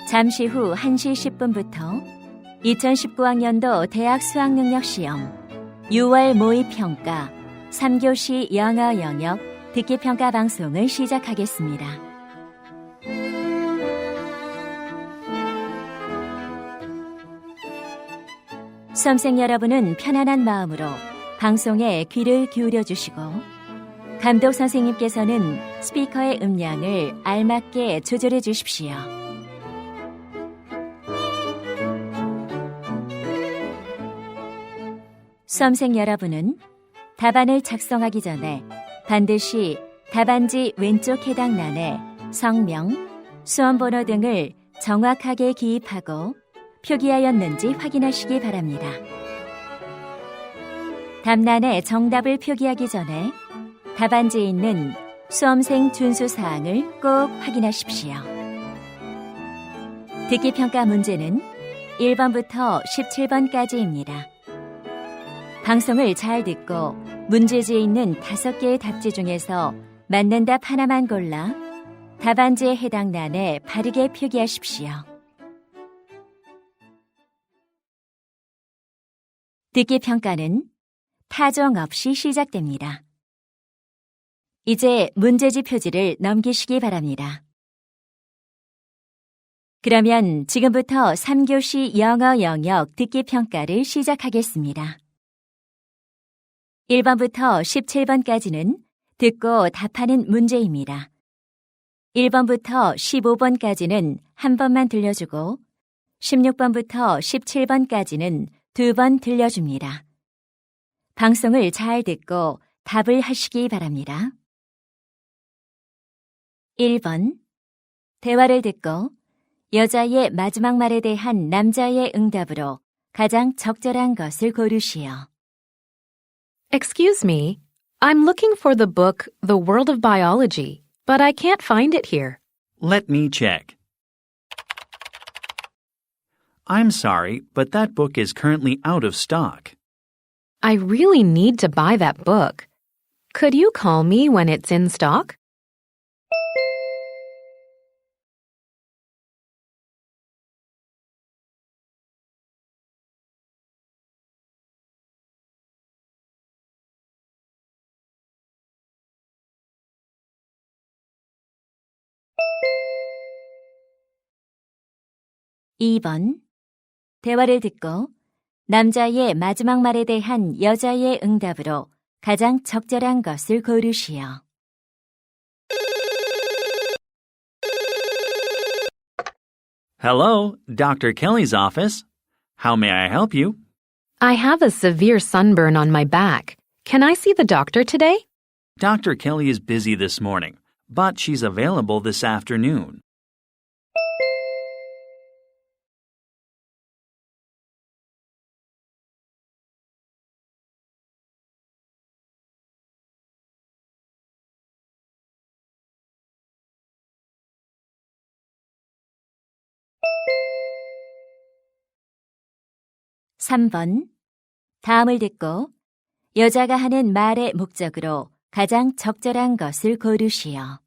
잠시 후 1시 10분부터 2019학년도 대학 수학능력시험 6월 모의평가 3교시 영어 영역 듣기평가 방송을 시작하겠습니다. 수험생 여러분은 편안한 마음으로 방송에 귀를 기울여 주시고 감독 선생님께서는 스피커의 음량을 알맞게 조절해 주십시오. 수험생 여러분은 답안을 작성하기 전에 반드시 답안지 왼쪽 해당란에 성명, 수험번호 등을 정확하게 기입하고 표기하였는지 확인하시기 바랍니다. 답란에 정답을 표기하기 전에 답안지에 있는 수험생 준수사항을 꼭 확인하십시오. 듣기평가 문제는 1번부터 17번까지입니다. 방송을 잘 듣고 문제지에 있는 5개의 답지 중에서 맞는 답 하나만 골라 답안지에 해당 란에 바르게 표기하십시오. 듣기평가는 타종 없이 시작됩니다. 이제 문제지 표지를 넘기시기 바랍니다. 그러면 지금부터 3교시 영어 영역 듣기평가를 시작하겠습니다. 1번부터 17번까지는 듣고 답하는 문제입니다. 1번부터 15번까지는 한 번만 들려주고 16번부터 17번까지는 2번 들려줍니다. 방송을 잘 듣고 답을 하시기 바랍니다. 1번. 대화를 듣고 여자의 마지막 말에 대한 남자의 응답으로 가장 적절한 것을 고르시오. Excuse me, I'm looking for the book The World of Biology, but I can't find it here. Let me check. I'm sorry, but that book is currently out of stock. I really need to buy that book. Could you call me when it's in stock? (2번) 대화를 듣고 남자의 마지막 말에 대한 여자의 응답으로 가장 적절한 것을 고르시오. Hello, Dr. Kelly's office. How may I help you? I have a severe sunburn on my back. Can I see the doctor today? Dr. Kelly is busy this morning, but she's available this afternoon. (3번) 다음을 듣고 여자가 하는 말의 목적으로 가장 적절한 것을 고르시오.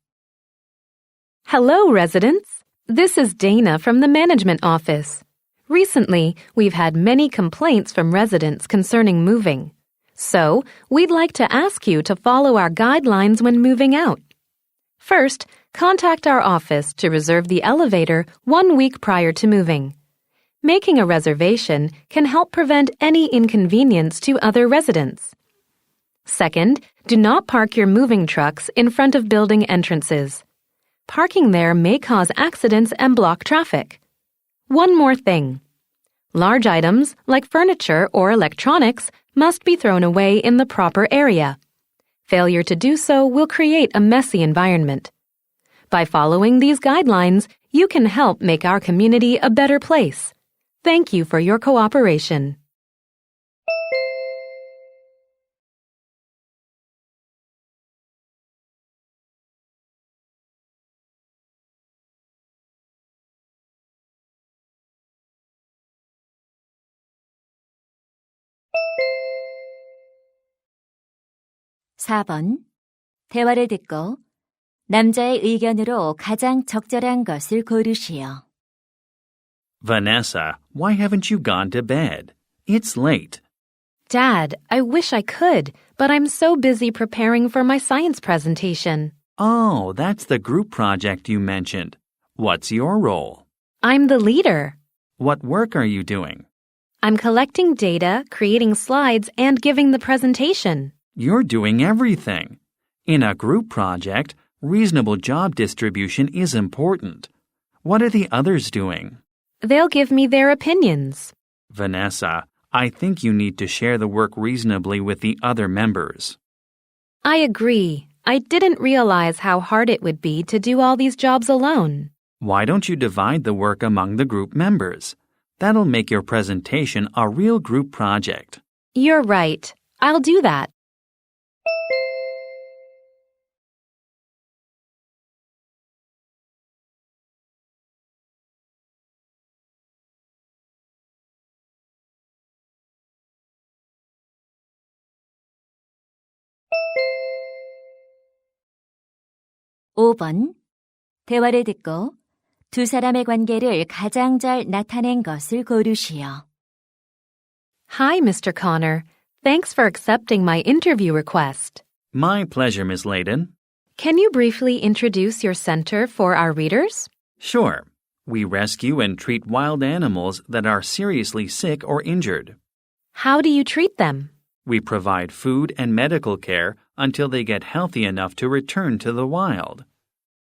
Hello, residents. This is Dana from the management office. Recently, we've had many complaints from residents concerning moving. So, we'd like to ask you to follow our guidelines when moving out. First, contact our office to reserve the elevator 1 week prior to moving. Making a reservation can help prevent any inconvenience to other residents. Second, do not park your moving trucks in front of building entrances. Parking there may cause accidents and block traffic. One more thing. Large items, like furniture or electronics, must be thrown away in the proper area. Failure to do so will create a messy environment. By following these guidelines, you can help make our community a better place. Thank you for your cooperation. (4번) 대화를 듣고 남자의 의견으로 가장 적절한 것을 고르시오. Vanessa, why haven't you gone to bed? It's late. Dad, I wish I could, but I'm so busy preparing for my science presentation. Oh, that's the group project you mentioned. What's your role? I'm the leader. What work are you doing? I'm collecting data, creating slides, and giving the presentation. You're doing everything. In a group project, reasonable job distribution is important. What are the others doing? They'll give me their opinions. Vanessa, I think you need to share the work reasonably with the other members. I agree. I didn't realize how hard it would be to do all these jobs alone. Why don't you divide the work among the group members? That'll make your presentation a real group project. You're right. I'll do that. 오 번 대화를 듣고 두 사람의 관계를 가장 잘 나타낸 것을 고르시오. Hi, Mr. Connor. Thanks for accepting my interview request. My pleasure, Miss Layden. Can you briefly introduce your center for our readers? Sure. We rescue and treat wild animals that are seriously sick or injured. How do you treat them? We provide food and medical care until they get healthy enough to return to the wild.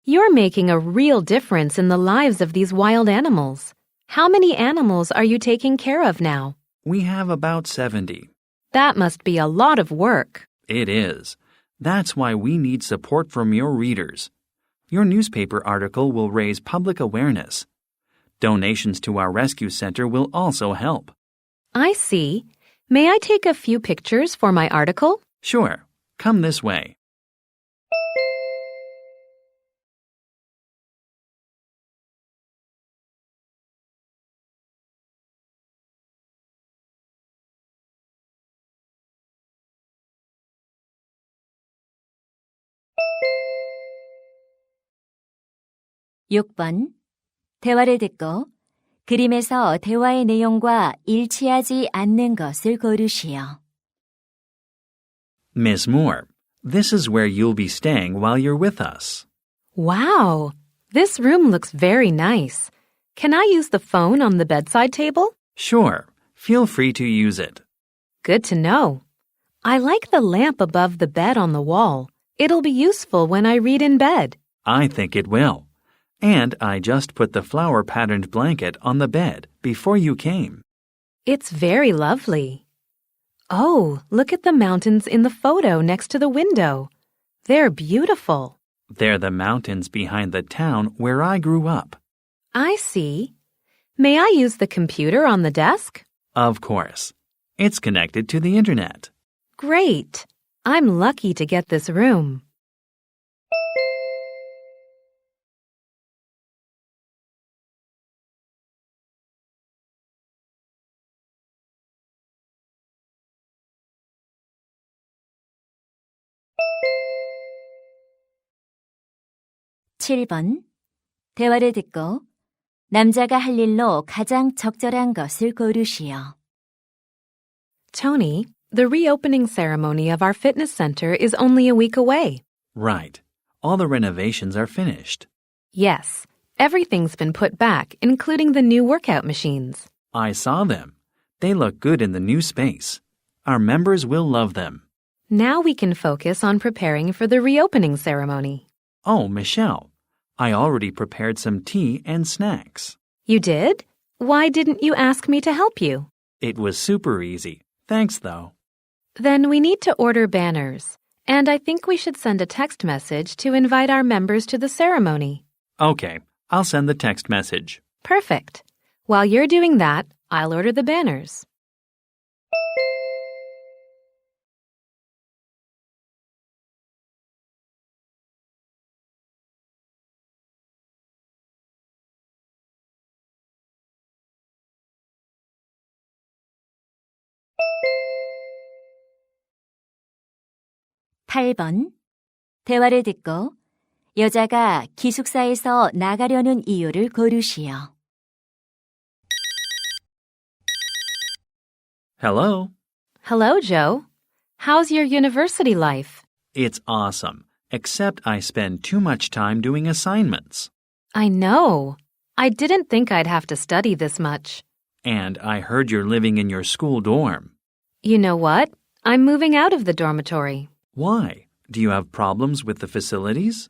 You're making a real difference in the lives of these wild animals. How many animals are you taking care of now? We have about 70. That must be a lot of work. It is. That's why we need support from your readers. Your newspaper article will raise public awareness. Donations to our rescue center will also help. I see. May I take a few pictures for my article? Sure. Come this way. 육 번 대화를 듣고 그림에서 대화의 내용과 일치하지 않는 것을 고르시오. Miss Moore, this is where you'll be staying while you're with us. Wow, this room looks very nice. Can I use the phone on the bedside table? Sure. Feel free to use it. Good to know. I like the lamp above the bed on the wall. It'll be useful when I read in bed. I think it will. And I just put the flower-patterned blanket on the bed before you came. It's very lovely. Oh, look at the mountains in the photo next to the window. They're beautiful. They're the mountains behind the town where I grew up. I see. May I use the computer on the desk? Of course. It's connected to the internet. Great. I'm lucky to get this room. 칠 번 대화를 듣고 남자가 할 일로 가장 적절한 것을 고르시오. Tony, the reopening ceremony of our fitness center is only a week away. Right. All the renovations are finished. Yes, everything's been put back, including the new workout machines. I saw them. They look good in the new space. Our members will love them. Now we can focus on preparing for the reopening ceremony. Oh, Michelle, I already prepared some tea and snacks. You did? Why didn't you ask me to help you? It was super easy. Thanks, though. Then we need to order banners, and I think we should send a text message to invite our members to the ceremony. Okay, I'll send the text message. Perfect. While you're doing that, I'll order the banners. 팔 번 대화를 듣고 여자가 기숙사에서 나가려는 이유를 고르시오. Hello. Hello, Joe. How's your university life? It's awesome, except I spend too much time doing assignments. I know. I didn't think I'd have to study this much. And I heard you're living in your school dorm. You know what? I'm moving out of the dormitory. Why? Do you have problems with the facilities?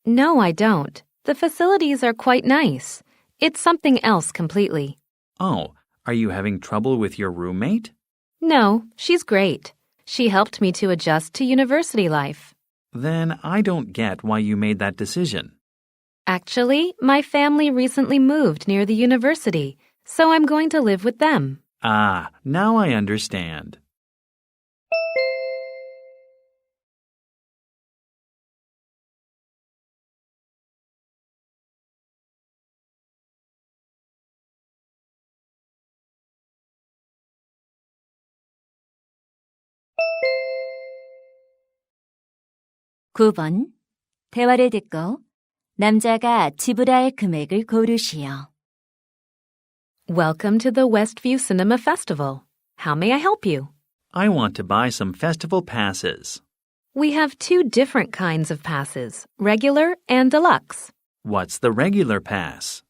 No, I don't. The facilities are quite nice. It's something else completely. Oh, are you having trouble with your roommate? No, she's great. She helped me to adjust to university life. Then I don't get why you made that decision. Actually, my family recently moved near the university, so I'm going to live with them. Ah, now I understand. 구 번 대화를 듣고 남자가 지불할 금액을 고르시오. Welcome to the Westview Cinema Festival. How may I help you? I want to buy some festival passes. We have two different kinds of passes, regular and deluxe. What's the regular pass?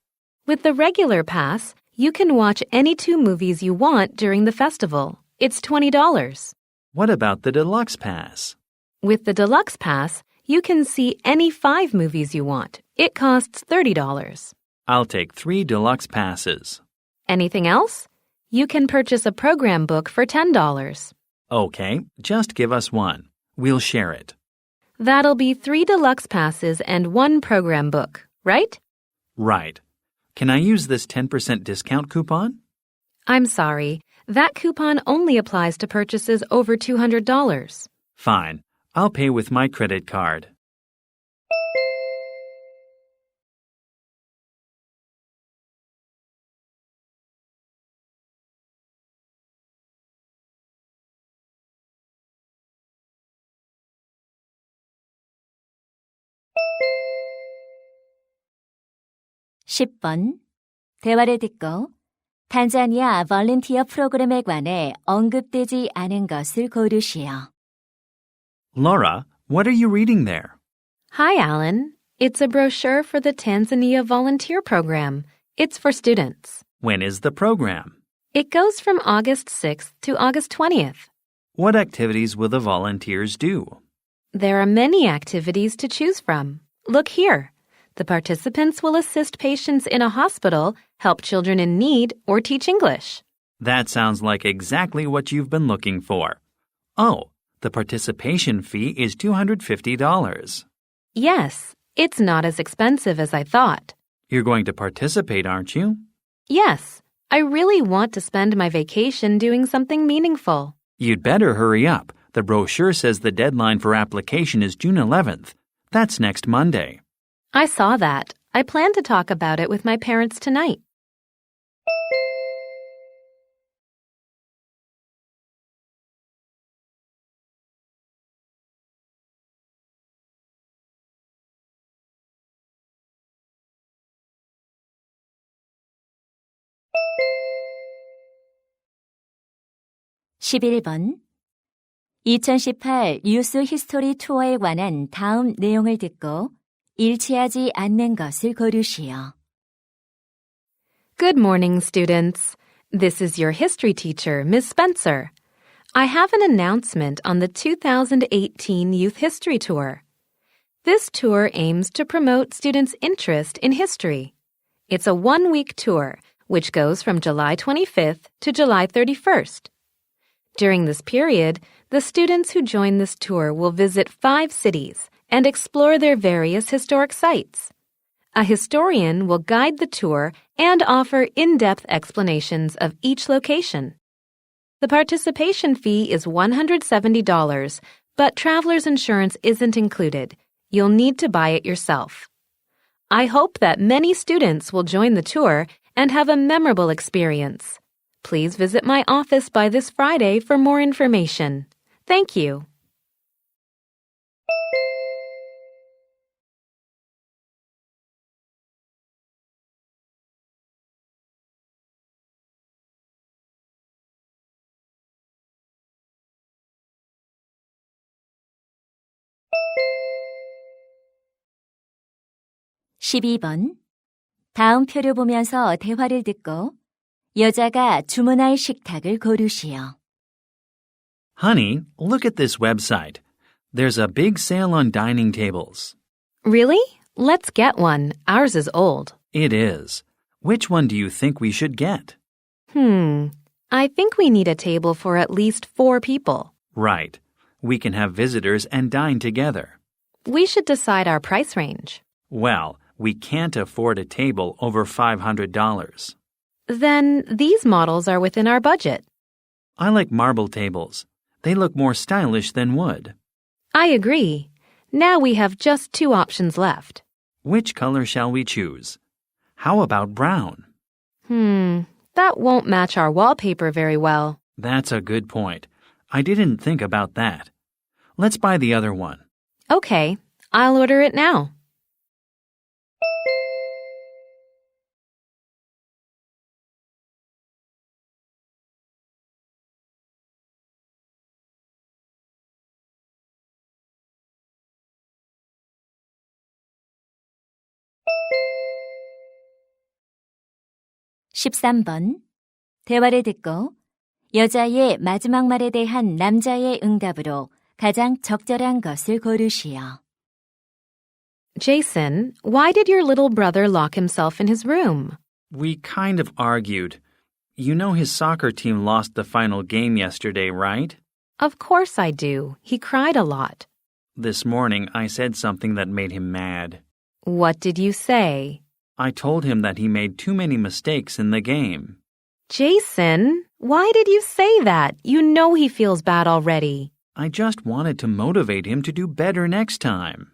With the regular pass, you can watch any two movies you want during the festival. It's $20. What about the deluxe pass? With the deluxe pass, you can see any 5 movies you want. It costs $30. I'll take 3 deluxe passes. Anything else? You can purchase a program book for $10. Okay, just give us one. We'll share it. That'll be 3 deluxe passes and 1 program book, right? Right. Can I use this 10% discount coupon? I'm sorry. That coupon only applies to purchases over $200. Fine. I'll pay with my credit card. 십 번 대화를 듣고 탄자니아 volunteer 프로그램에 관해 언급되지 않은 것을 고르시오. Laura, what are you reading there? Hi, Alan. It's a brochure for the Tanzania volunteer program. It's for students. When is the program? It goes from August 6th to August 20th. What activities will the volunteers do? There are many activities to choose from. Look here. The participants will assist patients in a hospital, help children in need, or teach English. That sounds like exactly what you've been looking for. Oh, the participation fee is $250. Yes, it's not as expensive as I thought. You're going to participate, aren't you? Yes, I really want to spend my vacation doing something meaningful. You'd better hurry up. The brochure says the deadline for application is June 11th. That's next Monday. I saw that. I plan to talk about it with my parents tonight. 십일 번 2018 유스 히스토리 투어에 관한 다음 내용을 듣고 일치하지 않는 것을 고르시오. Good morning, students. This is your history teacher, Miss Spencer. I have an announcement on the 2018 Youth History Tour. This tour aims to promote students' interest in history. It's a 1-week tour, which goes from July 25th to July 31st. During this period, the students who join this tour will visit 5 cities and explore their various historic sites. A historian will guide the tour and offer in-depth explanations of each location. The participation fee is $170, but traveler's insurance isn't included. You'll need to buy it yourself. I hope that many students will join the tour and have a memorable experience. Please visit my office by this Friday for more information. Thank you. 12번. 다음 표를 보면서 대화를 듣고 여자가 주문할 식탁을 고르시오. Honey, look at this website. There's a big sale on dining tables. Really? Let's get one. Ours is old. It is. Which one do you think we should get? I think we need a table for at least 4 people. Right. We can have visitors and dine together. We should decide our price range. Well, we can't afford a table over $500. Then these models are within our budget. I like marble tables. They look more stylish than wood. I agree. Now we have just 2 options left. Which color shall we choose? How about brown? That won't match our wallpaper very well. That's a good point. I didn't think about that. Let's buy the other one. Okay, I'll order it now. (13번) 대화를 듣고 여자의 마지막 말에 대한 남자의 응답으로 가장 적절한 것을 고르시오. Jason, why did your little brother lock himself in his room? We kind of argued. You know his soccer team lost the final game yesterday, right? Of course I do. He cried a lot. This morning I said something that made him mad. What did you say? I told him that he made too many mistakes in the game. Jason, why did you say that? You know he feels bad already. I just wanted to motivate him to do better next time.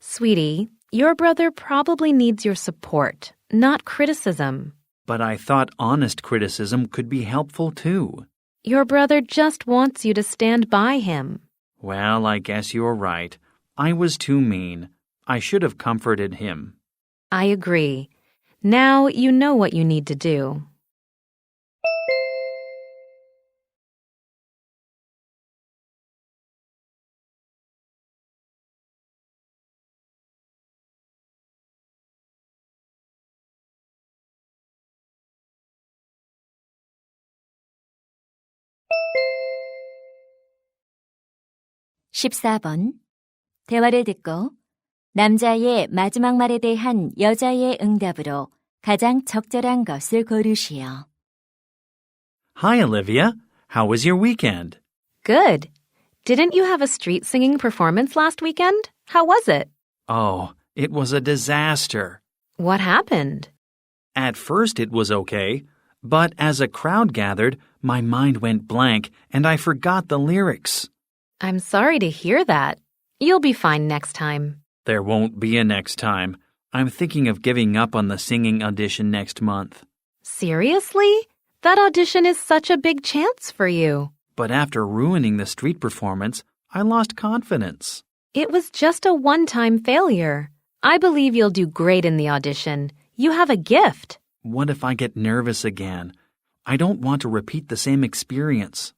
Sweetie, your brother probably needs your support, not criticism. But I thought honest criticism could be helpful too. Your brother just wants you to stand by him. Well, I guess you're right. I was too mean. I should have comforted him. I agree. Now you know what you need to do. (14번) 대화를 듣고 남자의 마지막 말에 대한 여자의 응답으로 가장 적절한 것을 고르시오. Hi, Olivia. How was your weekend? Good. Didn't you have a street singing performance last weekend? How was it? Oh, it was a disaster. What happened? At first it was okay, but as a crowd gathered, my mind went blank and I forgot the lyrics. I'm sorry to hear that. You'll be fine next time. There won't be a next time. I'm thinking of giving up on the singing audition next month. Seriously? That audition is such a big chance for you. But after ruining the street performance, I lost confidence. It was just a one-time failure. I believe you'll do great in the audition. You have a gift. What if I get nervous again? I don't want to repeat the same experience.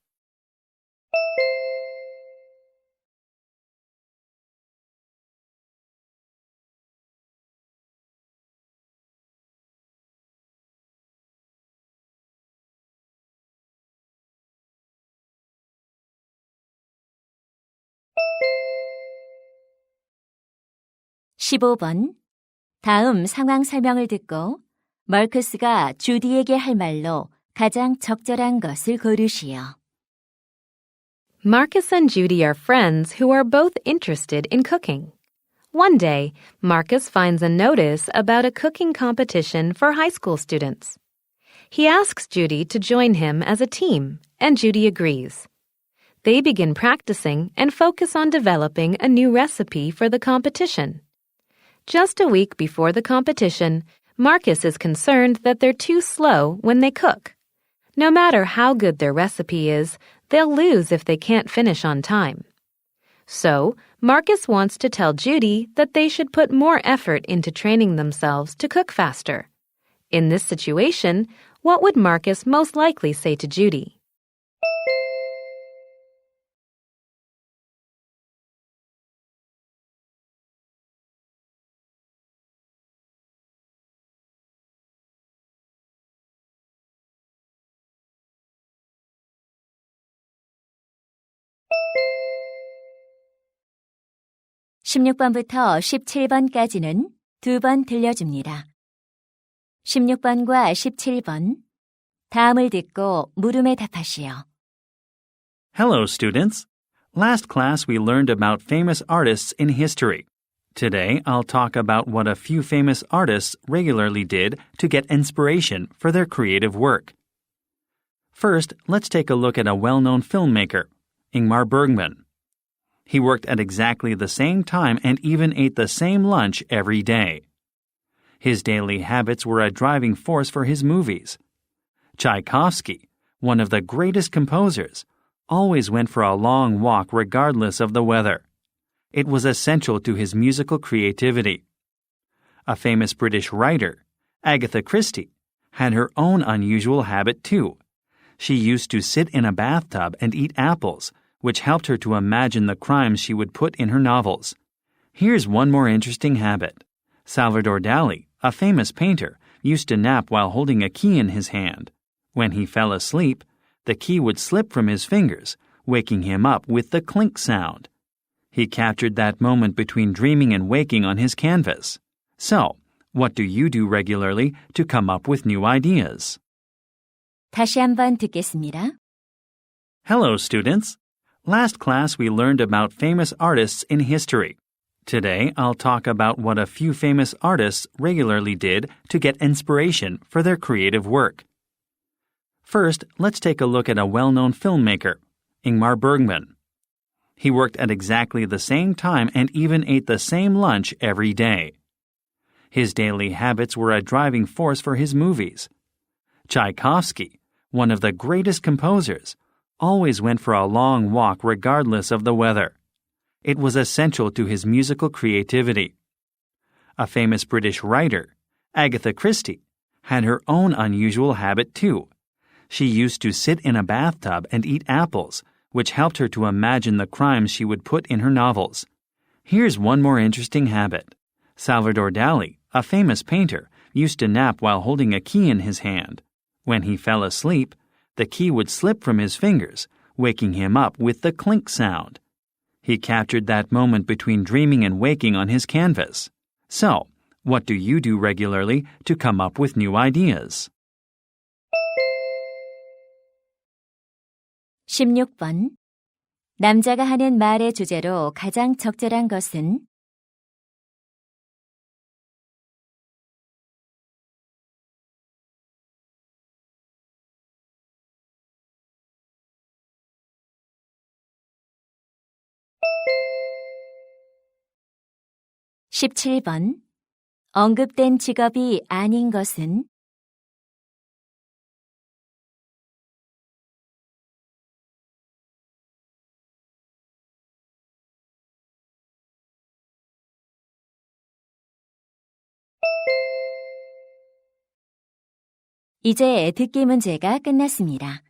(15번) 다음 상황 설명을 듣고 멀크스가 주디에게 할 말로 가장 적절한 것을 고르시오. Marcus and Judy are friends who are both interested in cooking. One day, Marcus finds a notice about a cooking competition for high school students. He asks Judy to join him as a team, and Judy agrees. They begin practicing and focus on developing a new recipe for the competition. Just a week before the competition, Marcus is concerned that they're too slow when they cook. No matter how good their recipe is, they'll lose if they can't finish on time. So, Marcus wants to tell Judy that they should put more effort into training themselves to cook faster. In this situation, what would Marcus most likely say to Judy? 16번부터 17번까지는 2번 들려줍니다. 16번과 17번, 다음을 듣고 물음에 답하시오. Hello, students. Last class we learned about famous artists in history. Today I'll talk about what a few famous artists regularly did to get inspiration for their creative work. First, let's take a look at a well-known filmmaker, Ingmar Bergman. He worked at exactly the same time and even ate the same lunch every day. His daily habits were a driving force for his movies. Tchaikovsky, one of the greatest composers, always went for a long walk regardless of the weather. It was essential to his musical creativity. A famous British writer, Agatha Christie, had her own unusual habit too. She used to sit in a bathtub and eat apples, which helped her to imagine the crimes she would put in her novels. Here's one more interesting habit. Salvador Dali, a famous painter, used to nap while holding a key in his hand. When he fell asleep, the key would slip from his fingers, waking him up with the clink sound. He captured that moment between dreaming and waking on his canvas. So, what do you do regularly to come up with new ideas? 다시 한번 듣겠습니다. Hello, students. Last class we learned about famous artists in history. Today I'll talk about what a few famous artists regularly did to get inspiration for their creative work. First, let's take a look at a well-known filmmaker, Ingmar Bergman. He worked at exactly the same time and even ate the same lunch every day. His daily habits were a driving force for his movies. Tchaikovsky, one of the greatest composers, always went for a long walk regardless of the weather. It was essential to his musical creativity. A famous British writer, Agatha Christie, had her own unusual habit too. She used to sit in a bathtub and eat apples, which helped her to imagine the crimes she would put in her novels. Here's one more interesting habit. Salvador Dali, a famous painter, used to nap while holding a key in his hand. When he fell asleep, the key would slip from his fingers, waking him up with the clink sound. He captured that moment between dreaming and waking on his canvas. So, what do you do regularly to come up with new ideas? 16번. 남자가 하는 말의 주제로 가장 적절한 것은? (17번) 언급된 직업이 아닌 것은? 이제 듣기 문제가 끝났습니다.